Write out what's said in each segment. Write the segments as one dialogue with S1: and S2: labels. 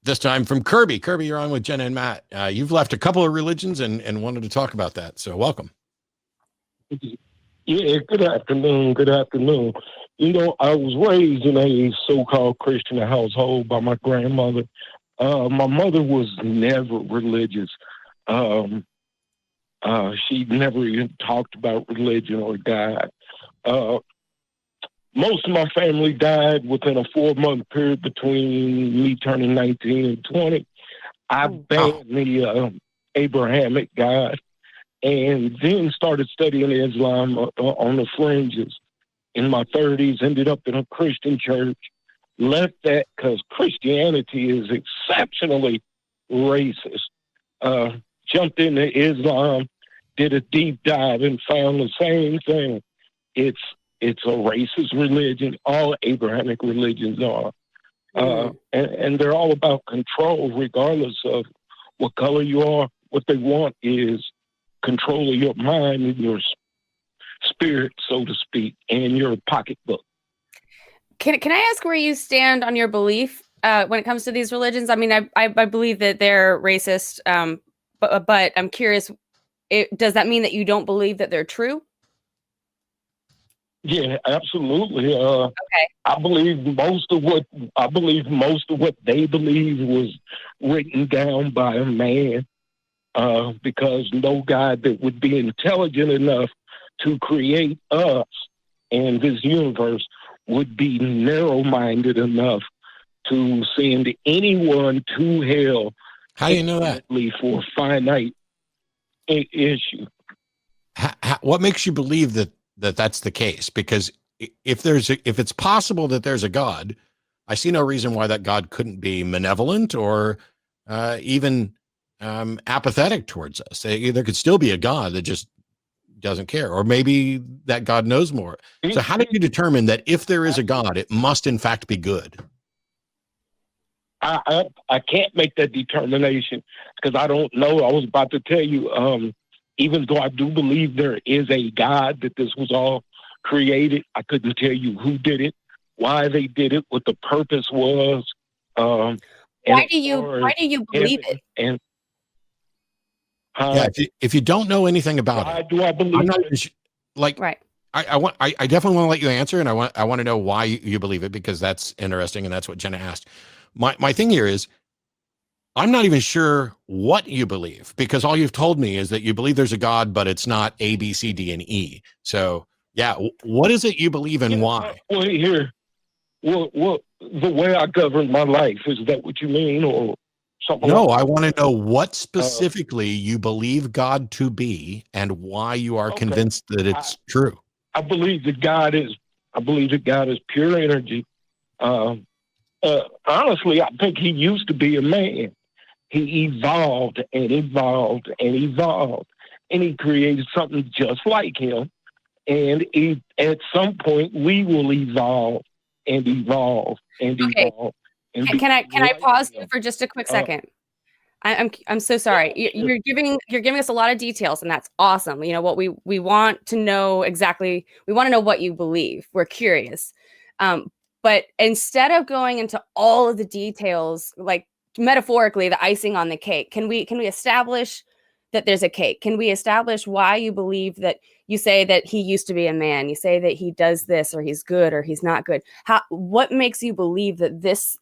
S1: This time from Kirby. Kirby, you're on with Jenna and Matt. You've left a couple of religions and wanted to talk about that. So welcome.
S2: Yeah, good afternoon. Good afternoon. You know, I was raised in a so-called Christian household by my grandmother. My mother was never religious. She never even talked about religion or God. Most of my family died within a 4-month period between me turning 19 and 20. I banned the Abrahamic God and then started studying Islam on the fringes. In my 30s, ended up in a Christian church. Left that because Christianity is exceptionally racist. Jumped into Islam, did a deep dive, and found the same thing. It's a racist religion. All Abrahamic religions are. And they're all about control, regardless of what color you are. What they want is control of your mind and your spirit, so to speak, and your pocketbook.
S3: Can I ask where you stand on your belief when it comes to these religions? I mean, I believe that they're racist, but I'm curious, does that mean that you don't believe that they're true?
S2: Yeah, absolutely.
S3: Okay.
S2: I believe most of what they believe was written down by a man, because no God that would be intelligent enough to create us and this universe would be narrow-minded enough to send anyone to hell.
S1: How do you know that?
S2: For a finite issue.
S1: What makes you believe that that's the case? Because if it's possible that there's a God, I see no reason why that God couldn't be malevolent or even apathetic towards us. There could still be a God that just doesn't care, or maybe that God knows more. So how did you determine that if there is a God, it must in fact be good?
S2: I can't make that determination because I don't know. I was about to tell you, even though I do believe there is a God, that this was all created, I couldn't tell you who did it, why they did it, what the purpose was.
S3: Why do you believe it?
S2: And
S1: if you don't know anything about
S2: why
S1: it,
S2: do I believe
S1: it?
S3: Right.
S1: I definitely want to let you answer, and I want to know why you believe it, because that's interesting, and that's what Jenna asked. My thing here is, I'm not even sure what you believe, because all you've told me is that you believe there's a God, but it's not A, B, C, D, and E. So yeah, what is it you believe and why?
S2: Well, here, well, the way I govern my life, is that what you mean, or something?
S1: No, I want to know what specifically you believe God to be and why you are convinced that it's true.
S2: I believe that God is pure energy. Honestly, I think he used to be a man. He evolved and evolved and evolved, and he created something just like him. And at some point, we will evolve and evolve and evolve. And
S3: can I pause you for just a quick second? I'm so sorry. You're giving us a lot of details, and that's awesome. You know what we want to know exactly. We want to know what you believe. We're curious. But instead of going into all of the details, like metaphorically, the icing on the cake, can we establish that there's a cake? Can we establish why you believe that? You say that he used to be a man. You say that he does this, or he's good, or he's not good. What makes you believe that this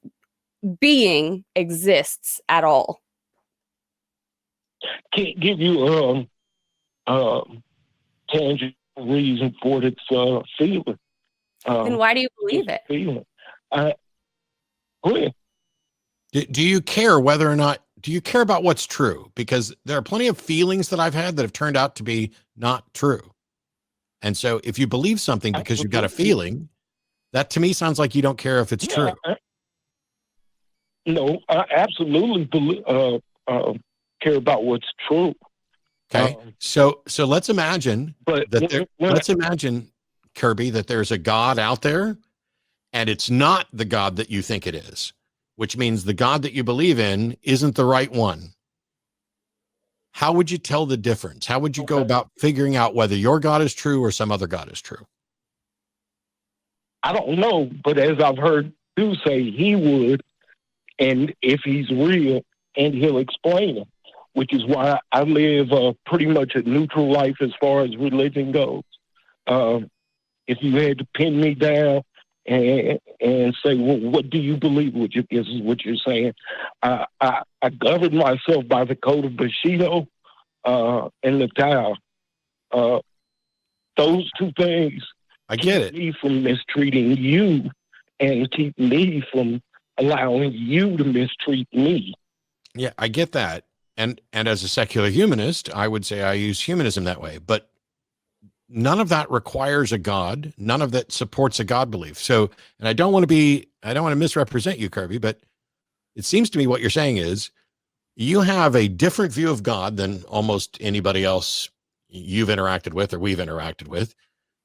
S3: being exists at all?
S2: Can't give you tangible reason for its feeling.
S3: Then why do you believe it?
S2: Feeling. Go ahead.
S1: Do you care whether or not? Do you care about what's true? Because there are plenty of feelings that I've had that have turned out to be not true. And so if you believe something because you've got a feeling, that to me sounds like you don't care if it's true.
S2: No, I absolutely care about what's true.
S1: Okay. So let's imagine let's imagine, Kirby, that there's a God out there, and it's not the God that you think it is, which means the God that you believe in isn't the right one. How would you tell the difference? How would you go about figuring out whether your God is true or some other God is true?
S2: I don't know, but as I've heard you say, he would. and if he's real, and he'll explain it, which is why I live pretty much a neutral life as far as religion goes. If you had to pin me down and say, well, what do you believe? This is what you're saying. I govern myself by the code of Bushido and the Tao. Those two things
S1: I get it.
S2: keep me from mistreating you and keep me from allowing you to mistreat me.
S1: Yeah, I get that. And as a secular humanist, I would say I use humanism that way. But none of that requires a God. None of that supports a God belief. So, and I don't want to misrepresent you, Kirby, but it seems to me what you're saying is you have a different view of God than almost anybody else you've interacted with or we've interacted with.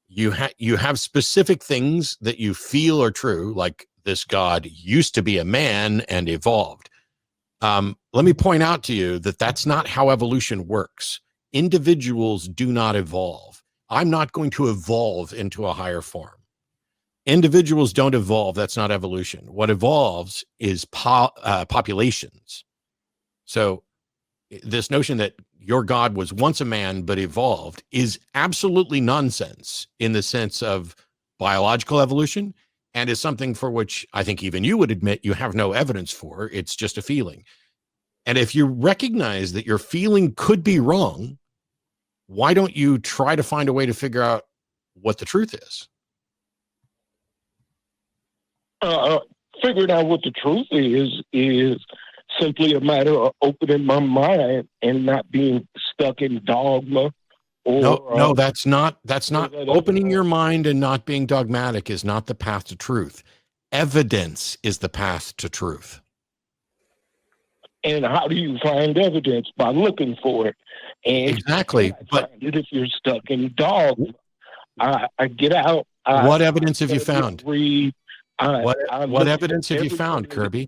S1: You have specific things that you feel are true, like this God used to be a man and evolved. Let me point out to you that that's not how evolution works. Individuals do not evolve. I'm not going to evolve into a higher form. Individuals don't evolve. That's not evolution. What evolves is populations. So this notion that your God was once a man but evolved is absolutely nonsense in the sense of biological evolution, and is something for which I think even you would admit you have no evidence for. It's just a feeling. And if you recognize that your feeling could be wrong, why don't you try to find a way to figure out what the truth is?
S2: Figuring out what the truth is simply a matter of opening my mind and not being stuck in dogma. Or
S1: no, that's not opening your mind and not being dogmatic is not the path to truth. Evidence is the path to truth.
S2: And how do you find evidence? By looking for it. And
S1: exactly. But
S2: if you're stuck in dogma, I get out.
S1: What evidence have you found?
S2: Read.
S1: What evidence have you found, Kirby?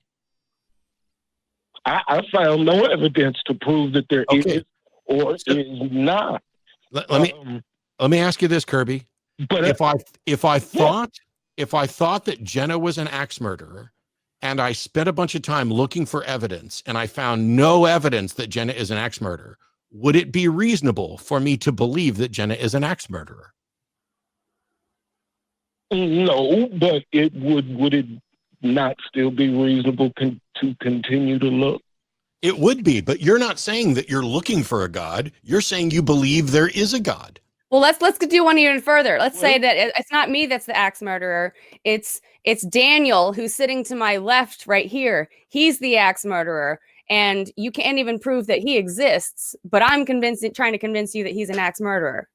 S2: I found no evidence to prove that there is or is not.
S1: Let me ask you this, Kirby.
S2: But
S1: if I thought that Jenna was an axe murderer, and I spent a bunch of time looking for evidence, and I found no evidence that Jenna is an axe murderer, would it be reasonable for me to believe that Jenna is an axe murderer?
S2: No, but would it not still be reasonable to continue to look?
S1: It would be, but you're not saying that you're looking for a God. You're saying you believe there is a God.
S3: Well, let's do one even further. Let's say that it's not me that's the axe murderer. It's Daniel who's sitting to my left right here. He's the axe murderer, and you can't even prove that he exists. But I'm trying to convince you that he's an axe murderer.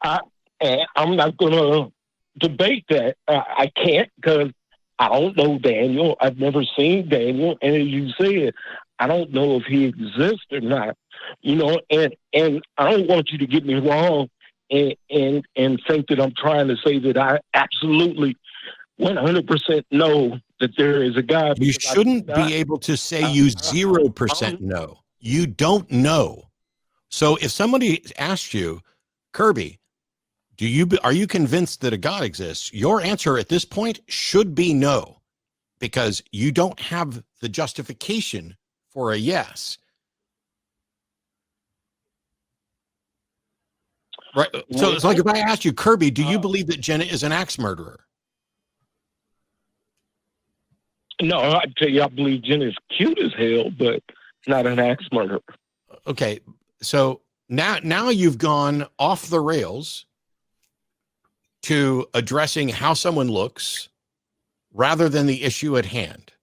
S2: I'm not going to debate that. I can't, because I don't know Daniel. I've never seen Daniel, and as you said, I don't know if he exists or not. You know, and I don't want you to get me wrong and think that I'm trying to say that I absolutely 100% know that there is a God.
S1: You shouldn't be able to say you 0% know. You don't know. So if somebody asks you, Kirby, are you convinced that a God exists? Your answer at this point should be no, because you don't have the justification for a yes. Right. So it's like if I asked you, Kirby, do you believe that Jenna is an axe murderer?
S2: No, I tell you, I believe Jenna's cute as hell, but not an axe murderer.
S1: Okay. So now you've gone off the rails to addressing how someone looks rather than the issue at hand.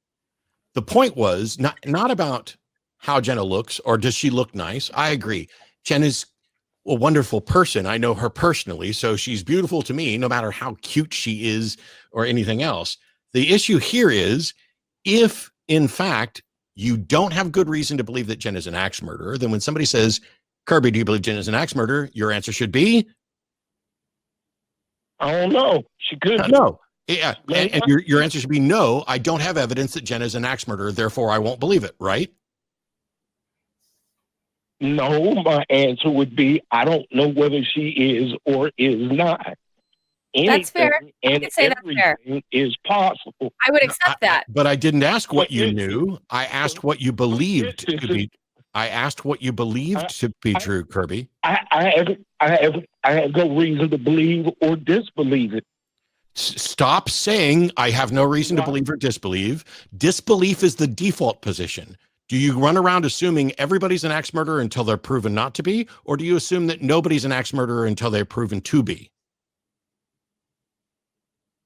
S1: The point was not about how Jenna looks or does she look nice. I agree. Jenna's a wonderful person. I know her personally, so she's beautiful to me, no matter how cute she is or anything else. The issue here is, if in fact you don't have good reason to believe that Jenna is an axe murderer, then when somebody says, Kirby, do you believe Jenna is an axe murderer? Your answer should be,
S2: I don't know. She could.
S1: No. Yeah. And your answer should be, no, I don't have evidence that Jenna is an axe murderer, therefore I won't believe it, right?
S2: No, my answer would be, I don't know whether she is or is not.
S3: That's fair.
S2: Anything
S3: I
S2: and
S3: could say that's fair.
S2: everything is possible.
S3: I would accept that.
S1: But I didn't ask what you
S2: But
S1: knew. I asked what you believed to be. I asked what you believed to be true, Kirby.
S2: I have no reason to believe or disbelieve it.
S1: Stop saying I have no reason to believe or disbelieve. Disbelief is the default position. Do you run around assuming everybody's an axe murderer until they're proven not to be? Or do you assume that nobody's an axe murderer until they're proven to be?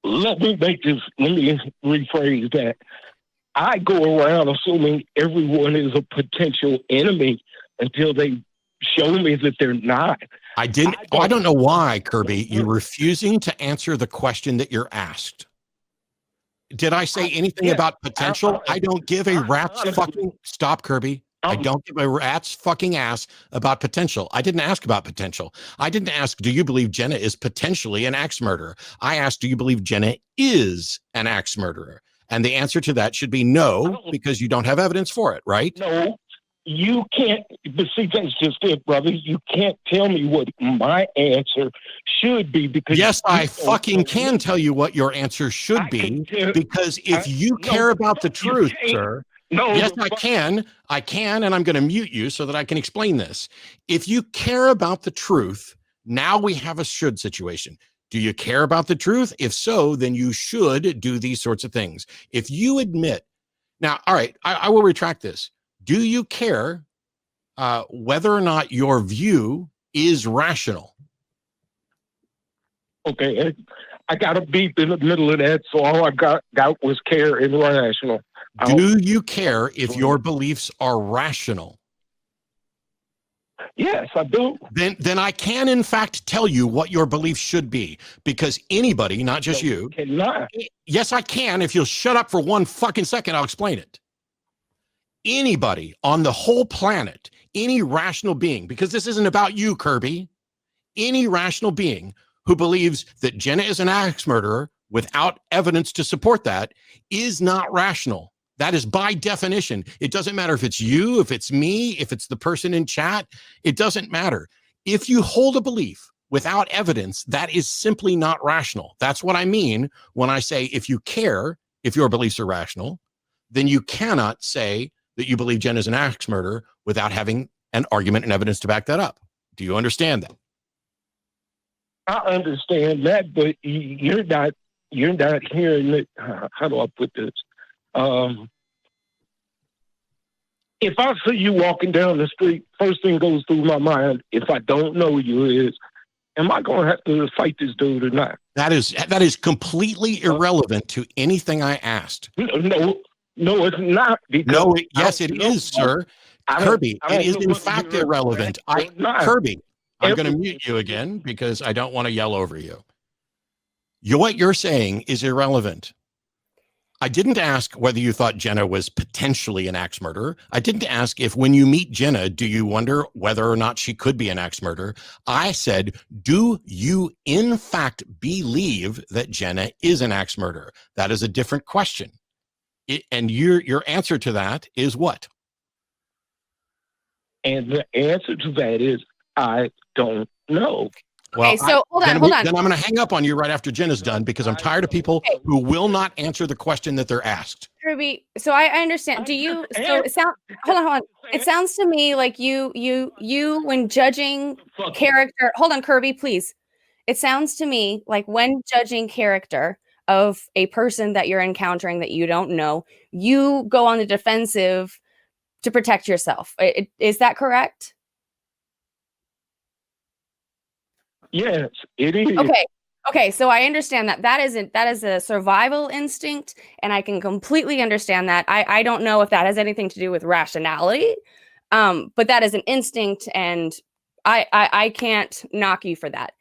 S2: Let me rephrase that. I go around assuming everyone is a potential enemy until they show me that they're not.
S1: I don't know why, Kirby, you're refusing to answer the question that you're asked. Did I say anything about potential? I don't give a rat's fucking... Stop, Kirby. I don't give a rat's fucking ass about potential. I didn't ask about potential. I didn't ask, do you believe Jenna is potentially an axe murderer? I asked, do you believe Jenna is an axe murderer? And the answer to that should be no, because you don't have evidence for it, right?
S2: No, you can't. But see, that's just it, brother. You can't tell me what my answer should be because...
S1: Yes, I fucking can tell you what your answer should be, because if you care about the truth, sir...
S2: No,
S1: yes, I can, and I'm going to mute you so that I can explain this. If you care about the truth, now we have a should situation. Do you care about the truth? If so, then you should do these sorts of things. If you admit, now, all right, I will retract this. Do you care whether or not your view is rational?
S2: Okay, I got a beep in the middle of that, so all I got was care and rational.
S1: Do you care if your beliefs are rational?
S2: Yes, I do.
S1: Then I can, in fact, tell you what your beliefs should be, because anybody, not just you.
S2: Cannot.
S1: Yes, I can. If you'll shut up for 1 fucking second, I'll explain it. Anybody on the whole planet, any rational being, because this isn't about you, Kirby, any rational being who believes that Jenna is an axe murderer without evidence to support that is not rational. That is by definition. It doesn't matter if it's you, if it's me, if it's the person in chat. It doesn't matter. If you hold a belief without evidence, that is simply not rational. That's what I mean when I say if you care if your beliefs are rational, then you cannot say that you believe Jen is an axe murderer without having an argument and evidence to back that up. Do you understand that?
S2: I understand that, but you're not hearing it. How do I put this? If I see you walking down the street, first thing goes through my mind, if I don't know you, is, am I going to have to fight this dude or not?
S1: That is completely irrelevant to anything I asked.
S2: No, it's not.
S1: No, yes, it is, sir. Kirby, it is in fact irrelevant. Kirby, I'm going to mute you again because I don't want to yell over you. What you're saying is irrelevant. I didn't ask whether you thought Jenna was potentially an axe murderer. I didn't ask if when you meet Jenna, do you wonder whether or not she could be an axe murderer? I said, do you in fact believe that Jenna is an axe murderer? That is a different question. And your answer to that is what?
S2: And the answer to that is, I don't know.
S1: Well,
S3: okay, so hold on.
S1: Then I'm going to hang up on you right after Jenna's done because I'm tired of people who will not answer the question that they're asked.
S3: Kirby, so I understand. Hold on. It sounds to me like you when judging character. Hold on, Kirby, please. It sounds to me like when judging character of a person that you're encountering that you don't know, you go on the defensive to protect yourself. Is that correct?
S2: Yes, it is.
S3: Okay. So I understand that is a survival instinct, and I can completely understand that. I don't know if that has anything to do with rationality, but that is an instinct, and I can't knock you for that.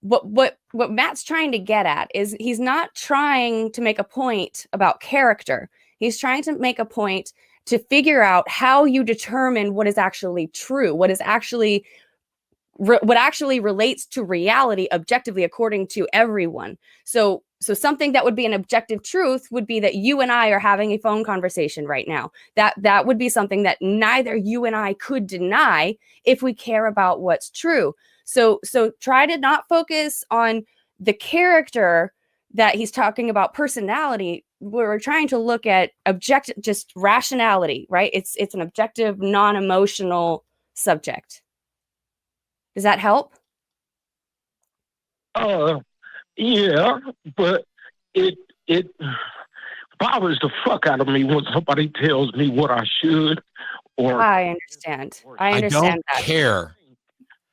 S3: What Matt's trying to get at is he's not trying to make a point about character. He's trying to make a point to figure out how you determine what is actually true, what actually relates to reality objectively according to everyone. So something that would be an objective truth would be that you and I are having a phone conversation right now. That would be something that neither you and I could deny if we care about what's true. So try to not focus on the character that he's talking about, personality, we're trying to look at just rationality, right? It's an objective, non-emotional subject. Does that help?
S2: Yeah, but it bothers the fuck out of me when somebody tells me what I should or.
S3: I understand. I
S1: don't
S3: that.
S1: care.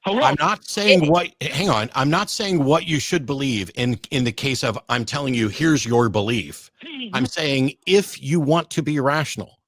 S1: I'm not saying hang on. I'm not saying what you should believe in the case of I'm telling you, here's your belief. I'm saying if you want to be rational,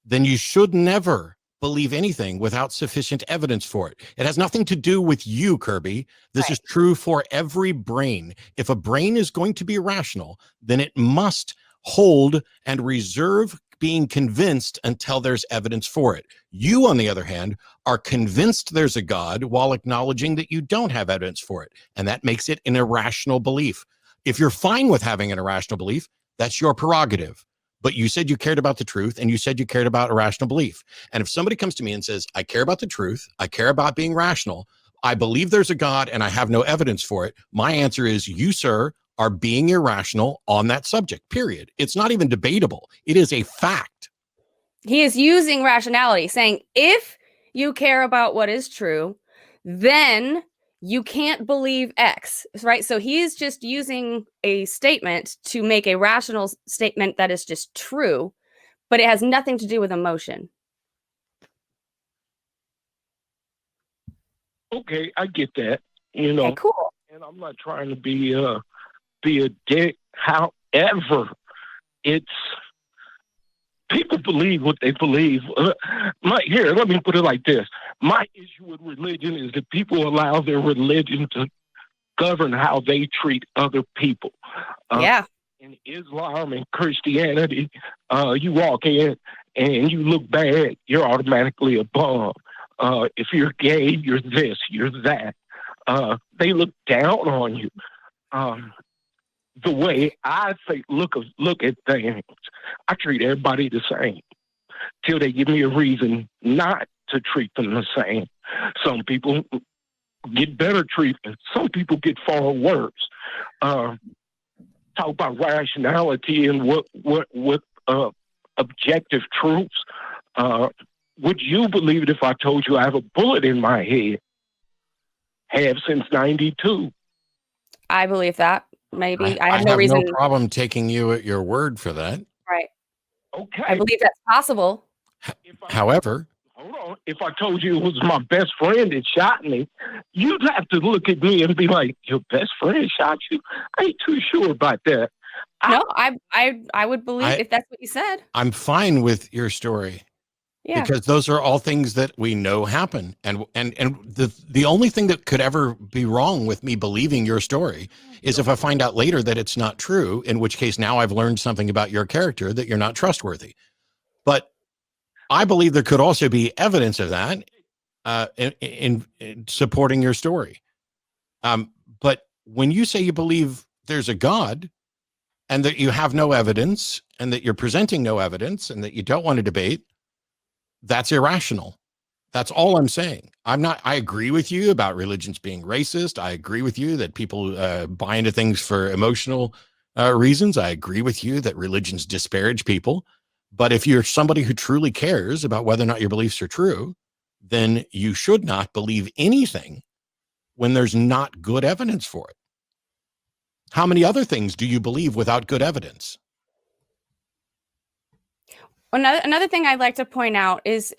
S1: then you should never believe anything without sufficient evidence for it. It has nothing to do with you, Kirby. This is true for every brain. If a brain is going to be rational, then it must hold and reserve being convinced until there's evidence for it. You, on the other hand, are convinced there's a God while acknowledging that you don't have evidence for it. And that makes it an irrational belief. If you're fine with having an irrational belief, that's your prerogative. But you said you cared about the truth, and you said you cared about irrational belief. And if somebody comes to me and says, I care about the truth, I care about being rational, I believe there's a God and I have no evidence for it, my answer is, you, sir, are being irrational on that subject, period. It's not even debatable. It is a fact.
S3: He is using rationality, saying, if you care about what is true, then you can't believe X, right? So he is just using a statement to make a rational statement that is just true, but it has nothing to do with emotion.
S2: Okay, I get that. You know,
S3: okay, cool.
S2: And I'm not trying to be a dick. However, it's people believe what they believe. Let me put it like this. My issue with religion is that people allow their religion to govern how they treat other people. In Islam and Christianity, you walk in and you look bad, you're automatically a bum. If you're gay, you're this, you're that. They look down on you. The way I look at things, I treat everybody the same till they give me a reason not to treat them the same. Some people get better treatment. Some people get far worse. Talk about rationality and what objective truths. Would you believe it if I told you I have a bullet in my head? Have since 92.
S3: I believe that. Maybe I have no reason.
S1: No problem taking you at your word for that.
S3: Right.
S2: Okay.
S3: I believe that's possible.
S1: However,
S2: hold on. If I told you it was my best friend that shot me, you'd have to look at me and be like, "Your best friend shot you?" I ain't too sure about that.
S3: No, I would believe if that's what you said.
S1: I'm fine with your story. Yeah. Because those are all things that we know happen. And the only thing that could ever be wrong with me believing your story is if I find out later that it's not true, in which case now I've learned something about your character that you're not trustworthy. But I believe there could also be evidence of that in supporting your story. But when you say you believe there's a God and that you have no evidence and that you're presenting no evidence and that you don't want to debate, that's irrational. That's all I'm saying. I agree with you about religions being racist. I agree with you that people buy into things for emotional reasons. I agree with you that religions disparage people. But if you're somebody who truly cares about whether or not your beliefs are true, then you should not believe anything when there's not good evidence for it. How many other things do you believe without good evidence?
S3: Another thing I'd like to point out is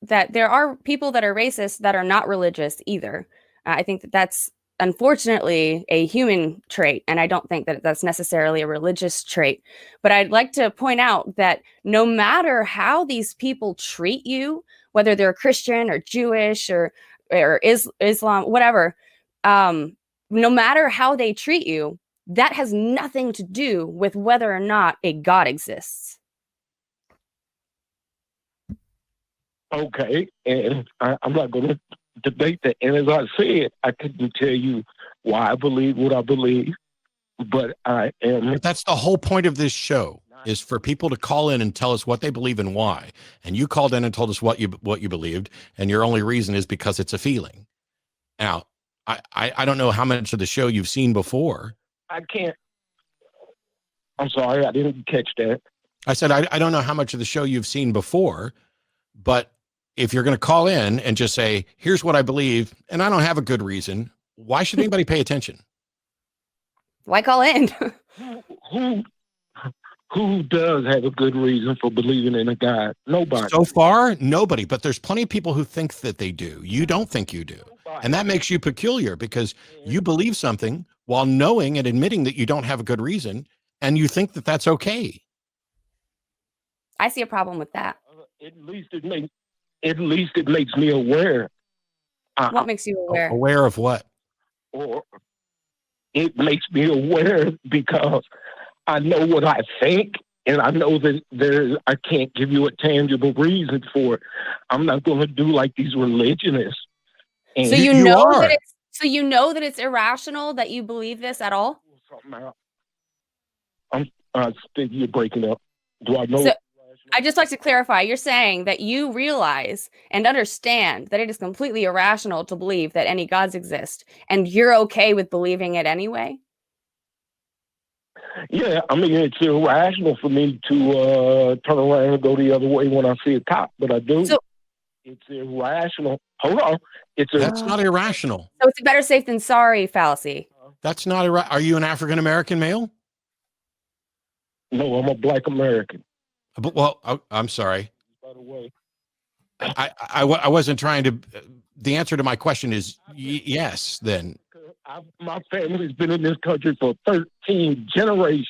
S3: that there are people that are racist that are not religious either. I think that's unfortunately a human trait, and I don't think that that's necessarily a religious trait. But I'd like to point out that no matter how these people treat you, whether they're Christian or Jewish or Islam, whatever, no matter how they treat you, that has nothing to do with whether or not a God exists.
S2: Okay, and I'm not going to debate that. And as I said, I couldn't tell you why I believe what I believe, but I am.
S1: But that's the whole point of this show, is for people to call in and tell us what they believe and why. And you called in and told us what you believed, and your only reason is because it's a feeling. Now, I don't know how much of the show you've seen before,
S2: I can't. I'm sorry, I didn't catch that.
S1: I said, I don't know how much of the show you've seen before, but if you're going to call in and just say, here's what I believe, and I don't have a good reason, why should anybody pay attention?
S3: Why call in?
S2: Who does have a good reason for believing in a God? Nobody.
S1: So far, nobody, but there's plenty of people who think that they do. You don't think you do. And that makes you peculiar because you believe something while knowing and admitting that you don't have a good reason, and you think that that's okay.
S3: I see a problem with that.
S2: At least it makes me aware.
S3: What makes you aware?
S1: Aware of what?
S2: Or it makes me aware because I know what I think, and I know that I can't give you a tangible reason for it. I'm not going to do like these religionists.
S3: So you know that it's irrational that you believe this at all?
S2: You're breaking up. Do I know?
S3: So, I just like to clarify. You're saying that you realize and understand that it is completely irrational to believe that any gods exist, and you're okay with believing it anyway?
S2: Yeah, I mean, it's irrational for me to turn around and go the other way when I see a cop, but I do.
S3: So,
S2: it's irrational. Hold on.
S1: That's not irrational.
S3: So it's a better safe than sorry fallacy.
S1: That's not irrational. Are you an African-American male?
S2: No, I'm a Black American.
S1: But, well, I'm sorry.
S2: By the way,
S1: I wasn't trying to. The answer to my question is yes. Then
S2: my family's been in this country for 13 generations.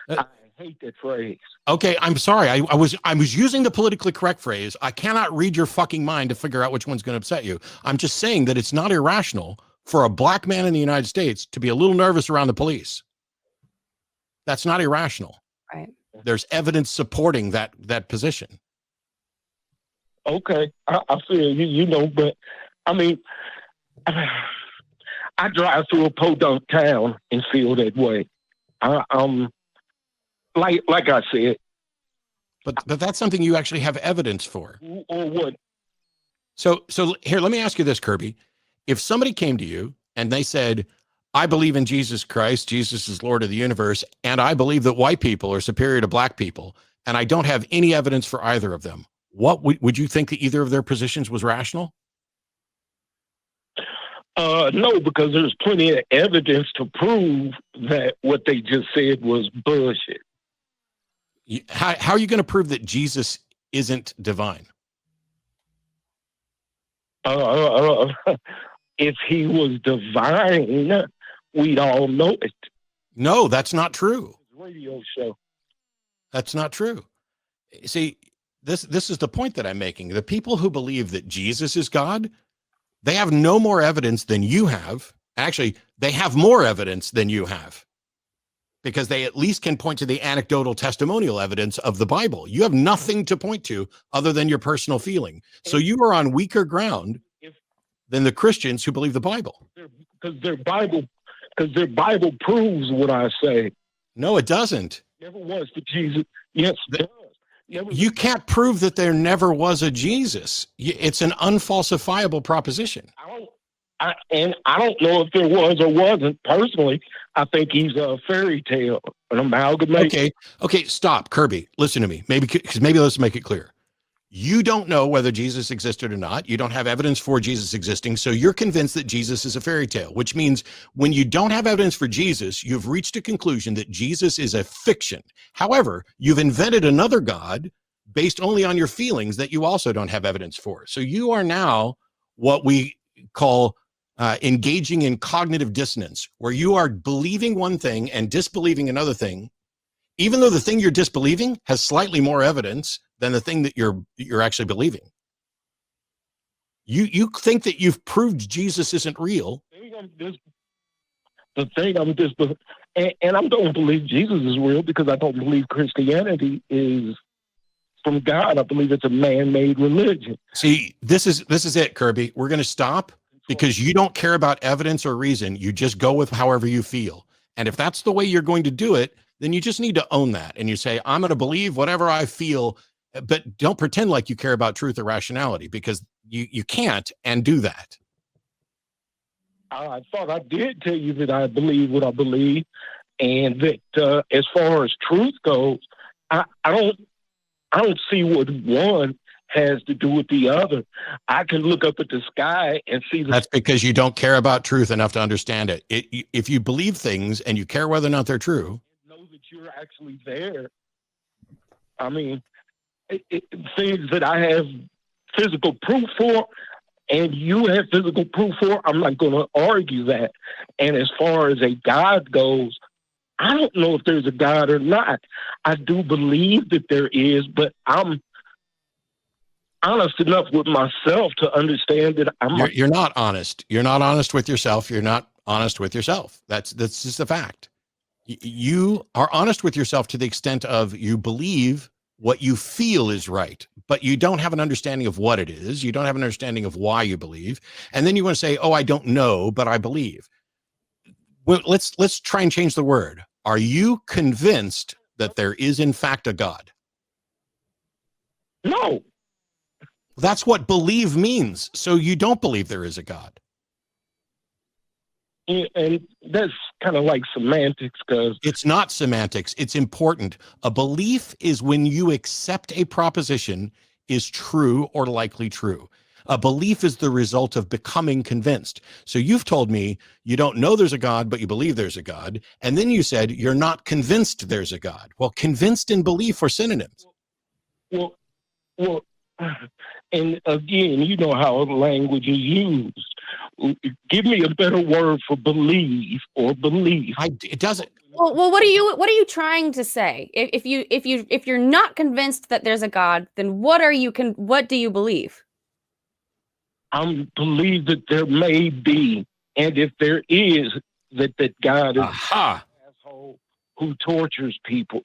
S2: I hate that phrase.
S1: Okay, I'm sorry. I was using the politically correct phrase. I cannot read your fucking mind to figure out which one's going to upset you. I'm just saying that it's not irrational for a black man in the United States to be a little nervous around the police. That's not irrational.
S3: Right.
S1: There's evidence supporting that position.
S2: Okay, I feel you, but I mean, I drive through a podunk town and feel that way. Like I said.
S1: But that's something you actually have evidence for.
S2: Or what?
S1: So here, let me ask you this, Kirby. If somebody came to you and they said, I believe in Jesus Christ, Jesus is Lord of the universe, and I believe that white people are superior to black people, and I don't have any evidence for either of them, what would you think that either of their positions was rational?
S2: No, because there's plenty of evidence to prove that what they just said was bullshit.
S1: How are you going to prove that Jesus isn't divine?
S2: If he was divine, we'd all know it.
S1: No, that's not true.
S2: Radio show.
S1: That's not true. See, this is the point that I'm making. The people who believe that Jesus is God, they have no more evidence than you have. Actually, they have more evidence than you have, because they at least can point to the anecdotal testimonial evidence of the Bible. You have nothing to point to other than your personal feeling. So you are on weaker ground than the Christians who believe the Bible.
S2: Because their Bible proves what I say.
S1: No, it doesn't.
S2: Never was for Jesus. Yes, it does.
S1: You can't prove that there never was a Jesus. It's an unfalsifiable proposition.
S2: I don't know if there was or wasn't. Personally, I think he's a fairy tale, an amalgamation.
S1: Okay, stop, Kirby. Listen to me. Maybe let's make it clear. You don't know whether Jesus existed or not. You don't have evidence for Jesus existing, so you're convinced that Jesus is a fairy tale, which means when you don't have evidence for Jesus, you've reached a conclusion that Jesus is a fiction. However, you've invented another God based only on your feelings that you also don't have evidence for. So you are now what we call engaging in cognitive dissonance, where you are believing one thing and disbelieving another thing, even though the thing you're disbelieving has slightly more evidence than the thing that you're actually believing. You think that you've proved Jesus isn't real.
S2: The thing I'm just, and I don't believe Jesus is real because I don't believe Christianity is from God. I believe it's a man-made religion.
S1: See, this is it, Kirby. We're going to stop because you don't care about evidence or reason. You just go with however you feel. And if that's the way you're going to do it, then you just need to own that. And you say, I'm going to believe whatever I feel, but don't pretend like you care about truth or rationality, because you can't and do that.
S2: I thought I did tell you that I believe what I believe. and that as far as truth goes, I don't see what one has to do with the other. I can look up at the sky and see the.
S1: That's because you don't care about truth enough to understand it. If you believe things and you care whether or not they're true,
S2: know that you're actually there. I mean, things that I have physical proof for, and you have physical proof for, I'm not going to argue that. And as far as a God goes, I don't know if there's a God or not. I do believe that there is, but I'm honest enough with myself to understand that
S1: you're not honest. You're not honest with yourself. You're not honest with yourself. That's just a fact. You are honest with yourself to the extent of you believe what you feel is right, but you don't have an understanding of what it is. You don't have an understanding of why you believe. And then you want to say, oh, I don't know, but I believe. Well, let's try and change the word. Are you convinced that there is in fact a God?
S2: No.
S1: That's what believe means. So you don't believe there is a God.
S2: And that's kind of like semantics, because
S1: it's not semantics. It's important. A belief is when you accept a proposition is true or likely true. A belief is the result of becoming convinced. So you've told me you don't know there's a God, but you believe there's a God. And then you said you're not convinced there's a God. Well, convinced and belief are synonyms.
S2: Well, and again, you know how language is used. Give me a better word for believe or belief.
S1: It doesn't.
S3: Well, what are you trying to say? If you're not convinced that there's a God, then what do you believe?
S2: I believe that there may be, and if there is, that God is an asshole who tortures people.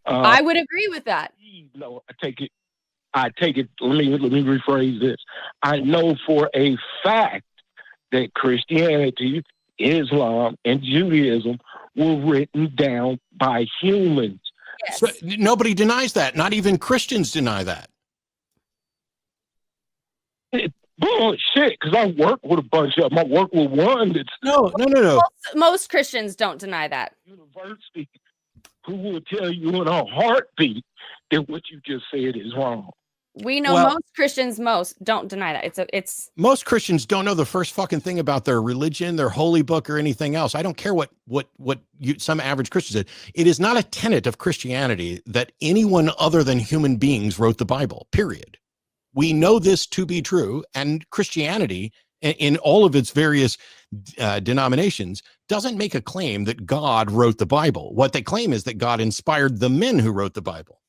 S3: I would agree with that.
S2: No, I take it. Let me rephrase this. I know for a fact that Christianity, Islam, and Judaism were written down by humans.
S3: Yes.
S1: So nobody denies that. Not even Christians deny that.
S2: Bullshit, because I work with a bunch of them. I work with one that's...
S1: No.
S3: Most Christians don't deny that.
S2: University, who will tell you in a heartbeat that what you just said is wrong.
S3: We know most Christians don't deny that. It's
S1: most Christians don't know the first fucking thing about their religion, their holy book, or anything else. I don't care what some average Christian said. It is not a tenet of Christianity that anyone other than human beings wrote the Bible, period. We know this to be true, and Christianity, in all of its various denominations, doesn't make a claim that God wrote the Bible. What they claim is that God inspired the men who wrote the Bible.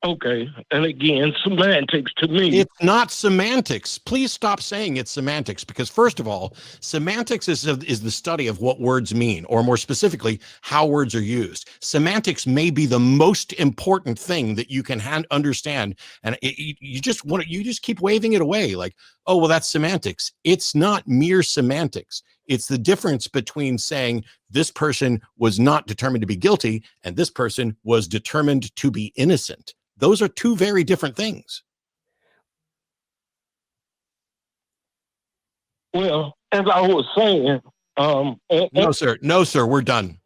S2: Okay, and again, semantics to me.
S1: It's not semantics. Please stop saying it's semantics, because first of all, semantics is the study of what words mean, or more specifically, how words are used. Semantics may be the most important thing that you can understand, and you just keep waving it away like, oh, well, that's semantics. It's not mere semantics. It's the difference between saying this person was not determined to be guilty and this person was determined to be innocent. Those are two very different things.
S2: Well, as I was saying,
S1: no, sir, we're done.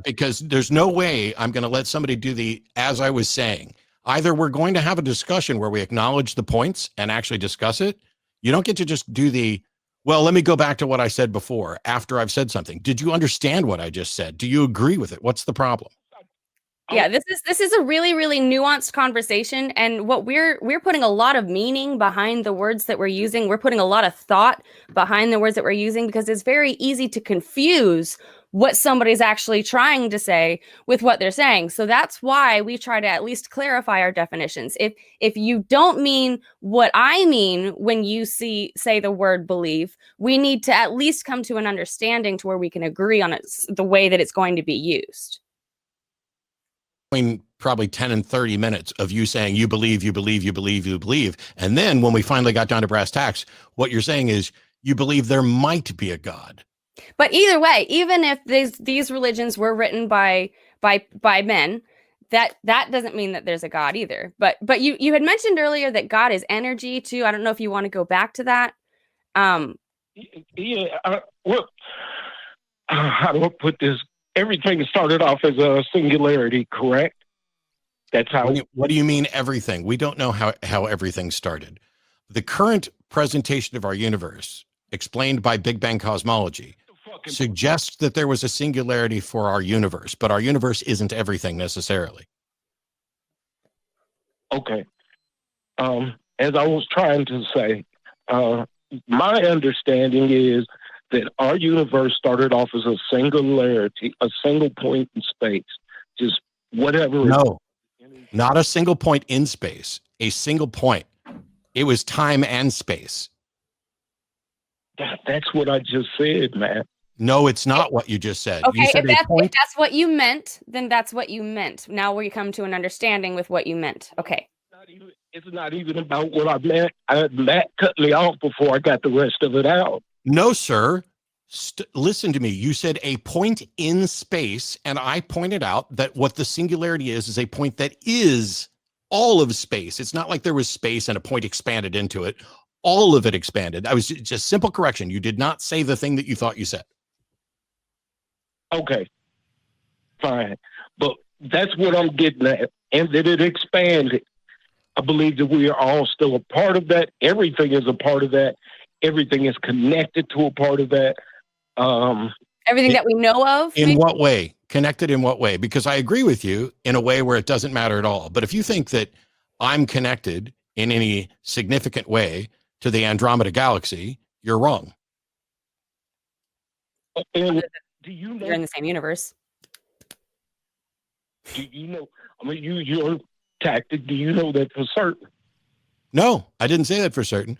S1: Because there's no way I'm going to let somebody as I was saying. Either we're going to have a discussion where we acknowledge the points and actually discuss it. You don't get to just do well, let me go back to what I said before after I've said something. Did you understand what I just said? Do you agree with it? What's the problem?
S3: Yeah, this is a really, really nuanced conversation, and what we're putting a lot of meaning behind the words that we're using. We're putting a lot of thought behind the words that we're using, because it's very easy to confuse what somebody's actually trying to say with what they're saying. So that's why we try to at least clarify our definitions. If you don't mean what I mean when you say the word believe, we need to at least come to an understanding to where we can agree on it, the way that it's going to be used.
S1: Probably 10 and 30 minutes of you saying you believe. And then when we finally got down to brass tacks, what you're saying is you believe there might be a God.
S3: But either way, even if these religions were written by men, that doesn't mean that there's a God either. But you had mentioned earlier that God is energy too. I don't know if you want to go back to that.
S2: Well, how do I put this? Everything started off as a singularity, correct? That's how.
S1: What do you mean everything? We don't know how everything started. The current presentation of our universe, explained by Big Bang cosmology, suggests that there was a singularity for our universe, but our universe isn't everything necessarily.
S2: Okay. As I was trying to say, my understanding is that our universe started off as a singularity, a single point in space, just whatever.
S1: No, not a single point in space, a single point. It was time and space.
S2: That's what I just said, man.
S1: No, it's not what you just said.
S3: Okay,
S1: You said
S3: if that's what you meant, then that's what you meant. Now we come to an understanding with what you meant. Okay.
S2: It's not even about what I meant. Matt cut me off before I got the rest of it out.
S1: No, sir. Listen to me. You said a point in space, and I pointed out that what the singularity is a point that is all of space. It's not like there was space and a point expanded into it. All of it expanded. I was just simple correction. You did not say the thing that you thought you said.
S2: Okay, fine. But that's what I'm getting at. And that it expanded. I believe that we are all still a part of that. Everything is a part of that. Everything is connected to a part of that.
S3: Everything that we know of.
S1: In what way? Connected in what way? Because I agree with you in a way where it doesn't matter at all. But if you think that I'm connected in any significant way to the Andromeda galaxy, you're wrong.
S2: And do you know?
S3: You're in the same universe.
S2: Do you know? I mean, your tactic. Do you know that for certain?
S1: No, I didn't say that for certain.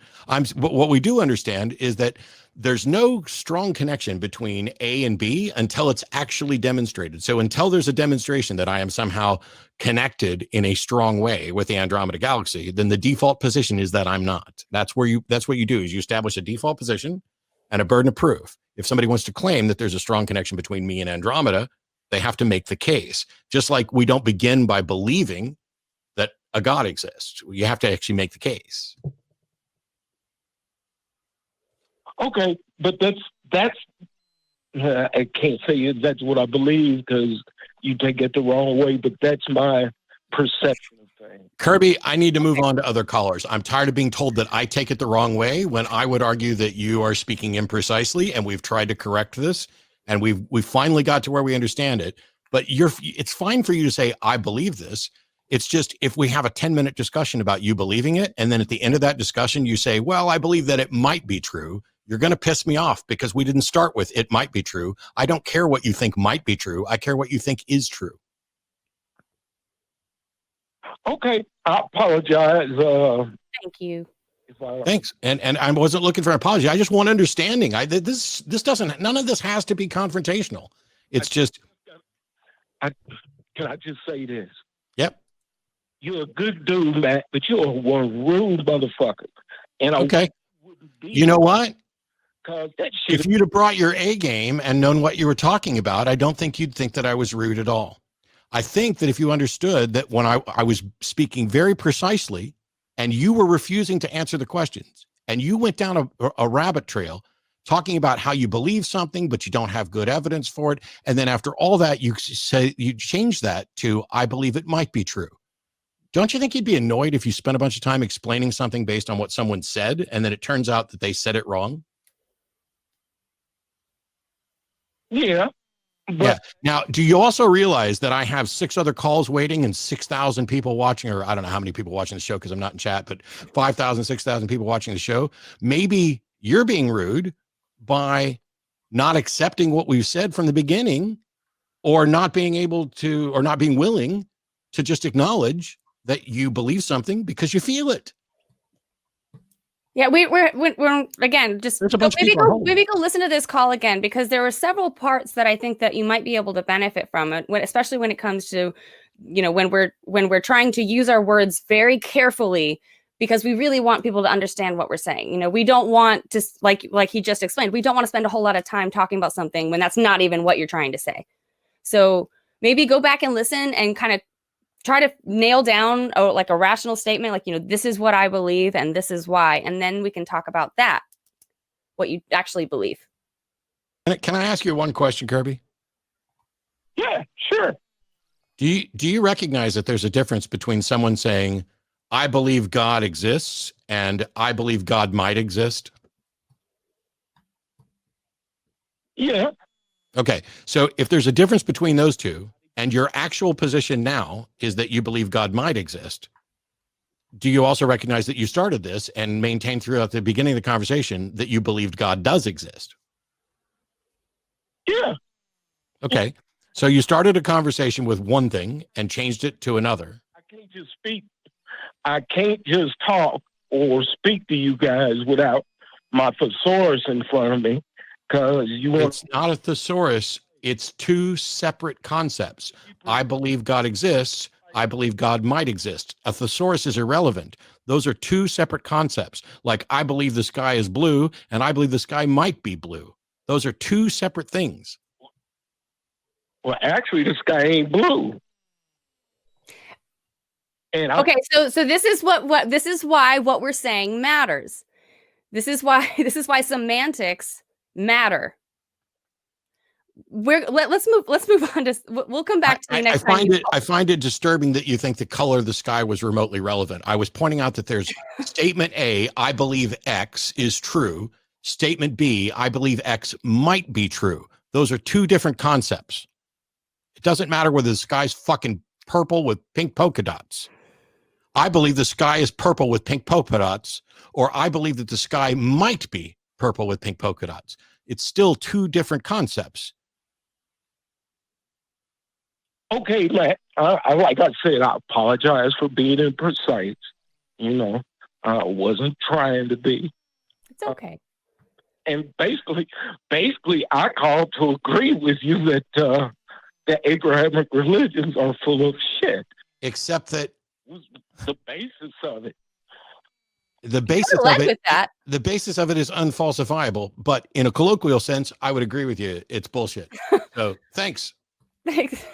S1: What we do understand is that there's no strong connection between A and B until it's actually demonstrated. So until there's a demonstration that I am somehow connected in a strong way with the Andromeda galaxy, then the default position is that I'm not. That's what you do, is you establish a default position and a burden of proof. If somebody wants to claim that there's a strong connection between me and Andromeda, they have to make the case. Just like we don't begin by believing that a God exists. You have to actually make the case.
S2: Okay, but that's I can't say that's what I believe because you take it the wrong way, but that's my perception of things.
S1: Kirby, I need to move on to other callers. I'm tired of being told that I take it the wrong way when I would argue that you are speaking imprecisely, and we've tried to correct this, and we've finally got to where we understand it. But it's fine for you to say, I believe this. It's just if we have a 10-minute discussion about you believing it, and then at the end of that discussion, you say, well, I believe that it might be true. You're going to piss me off because we didn't start with it might be true. I don't care what you think might be true. I care what you think is true.
S2: Okay, I apologize.
S3: Thank you.
S1: Thanks. And I wasn't looking for an apology. I just want understanding. This doesn't, none of this has to be confrontational. It's just.
S2: Can I just say this?
S1: Yep.
S2: You're a good dude, Matt, but you're one rude motherfucker. And
S1: okay. You know what?
S2: That
S1: if you'd have brought your A game and known what you were talking about, I don't think you'd think that I was rude at all. I think that if you understood that when I was speaking very precisely and you were refusing to answer the questions and you went down a rabbit trail talking about how you believe something, but you don't have good evidence for it. And then after all that, you say you change that to, I believe it might be true. Don't you think you'd be annoyed if you spent a bunch of time explaining something based on what someone said, and then it turns out that they said it wrong?
S2: Yeah.
S1: Yeah. Now, do you also realize that I have 6 other calls waiting and 6,000 people watching, or I don't know how many people watching the show because I'm not in chat, but 5,000, 6,000 people watching the show? Maybe you're being rude by not accepting what we've said from the beginning, or not being able to, or not being willing to just acknowledge that you believe something because you feel it.
S3: Yeah, we're again just maybe go listen to this call again, because there were several parts that I think that you might be able to benefit from it, especially when it comes to, when we're trying to use our words very carefully, because we really want people to understand what we're saying. We don't want to, like he just explained, we don't want to spend a whole lot of time talking about something when that's not even what you're trying to say. So maybe go back and listen and kind of try to nail down a rational statement, this is what I believe and this is why. And then we can talk about that, what you actually believe.
S1: Can I ask you one question, Kirby?
S2: Yeah, sure.
S1: Do you recognize that there's a difference between someone saying, I believe God exists and I believe God might exist?
S2: Yeah.
S1: Okay. So if there's a difference between those two and your actual position now is that you believe God might exist, do you also recognize that you started this and maintained throughout the beginning of the conversation that you believed God does exist?
S2: Yeah.
S1: Okay. So you started a conversation with one thing and changed it to another.
S2: I can't just speak. I can't just talk or speak to you guys without my thesaurus in front of me, because you want.
S1: It's not a thesaurus. It's two separate concepts. I believe God exists. I believe God might exist. A thesaurus is irrelevant. Those are two separate concepts. Like I believe the sky is blue and I believe the sky might be blue. Those are two separate things.
S2: Well, actually, the sky ain't blue. And
S3: okay, so this is what this is why what we're saying matters. This is why semantics matter. Let's move on to. We'll come back to you next time.
S1: I find it disturbing that you think the color of the sky was remotely relevant. I was pointing out that there's statement A, I believe X is true. Statement B, I believe X might be true. Those are two different concepts. It doesn't matter whether the sky's fucking purple with pink polka dots. I believe the sky is purple with pink polka dots, or I believe that the sky might be purple with pink polka dots. It's still two different concepts.
S2: Okay, like I said, I apologize for being imprecise. You know, I wasn't trying to be.
S3: It's okay.
S2: And basically, I called to agree with you that the Abrahamic religions are full of shit.
S1: Except that
S2: the basis of it.
S1: The basis of it is unfalsifiable, but in a colloquial sense, I would agree with you. It's bullshit. So thanks.
S3: Thanks.